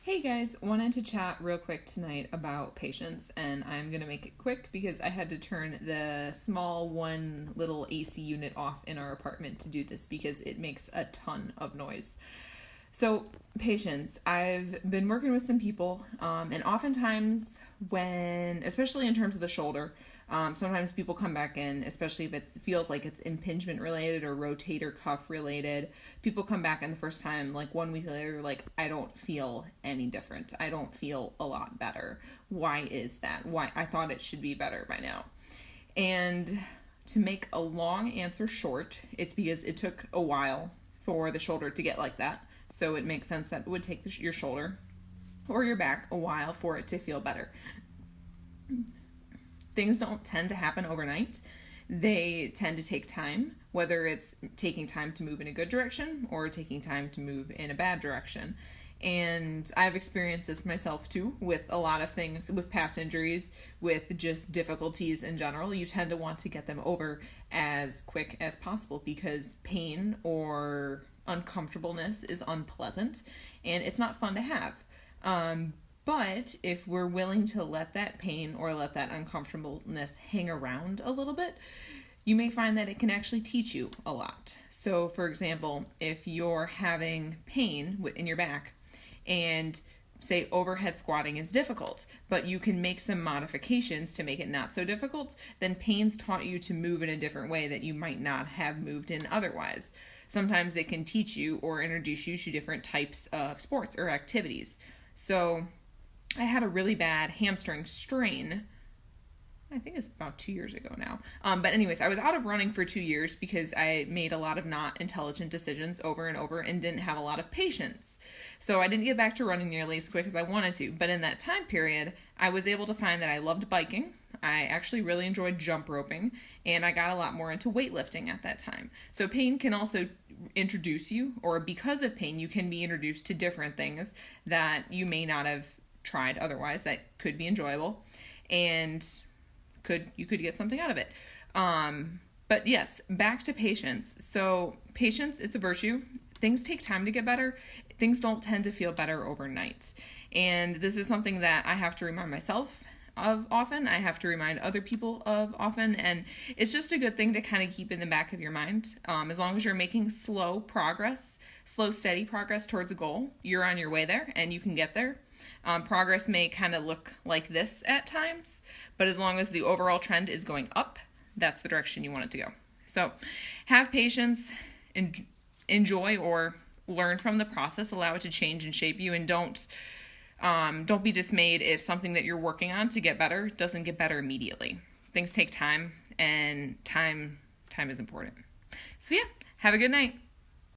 Hey guys, wanted to chat real quick tonight about patience, and I'm gonna make it quick because I had to turn the small one little AC unit off in our apartment to do this because it makes a ton of noise. So, patience. I've been working with some people, and oftentimes, especially in terms of the shoulder, sometimes people come back in, especially if it feels like it's impingement related or rotator cuff related. People come back in the first time, like 1 week later, like, I don't feel any different. I don't feel a lot better. Why is that? Why? I thought it should be better by now. And to make a long answer short, it's because it took a while for the shoulder to get like that. So it makes sense that it would take your shoulder or your back a while for it to feel better. Things don't tend to happen overnight. They tend to take time, whether it's taking time to move in a good direction or taking time to move in a bad direction. And I've experienced this myself too with a lot of things, with past injuries, with just difficulties in general. You tend to want to get them over as quick as possible because pain or uncomfortableness is unpleasant and it's not fun to have. But if we're willing to let that pain or let that uncomfortableness hang around a little bit, you may find that it can actually teach you a lot. So, for example, if you're having pain in your back and say overhead squatting is difficult, but you can make some modifications to make it not so difficult, then pain's taught you to move in a different way that you might not have moved in otherwise. Sometimes they can teach you or introduce you to different types of sports or activities. So I had a really bad hamstring strain. I think it's about 2 years ago now. But anyways, I was out of running for 2 years because I made a lot of not intelligent decisions over and over and didn't have a lot of patience. So I didn't get back to running nearly as quick as I wanted to. But in that time period, I was able to find that I loved biking. I actually really enjoyed jump roping, and I got a lot more into weightlifting at that time. So pain can also introduce you, or because of pain, you can be introduced to different things that you may not have tried otherwise that could be enjoyable, and you could get something out of it. But yes, back to patience. So patience, it's a virtue. Things take time to get better. Things don't tend to feel better overnight. And this is something that I have to remind myself of often. I have to remind other people of often. And it's just a good thing to kind of keep in the back of your mind. As long as you're making slow, steady progress towards a goal, you're on your way there and you can get there. Progress may kind of look like this at times, but as long as the overall trend is going up, that's the direction you want it to go. So have patience, enjoy or learn from the process, allow it to change and shape you, and don't be dismayed if something that you're working on to get better doesn't get better immediately. Things take time, and time is important. So yeah, have a good night.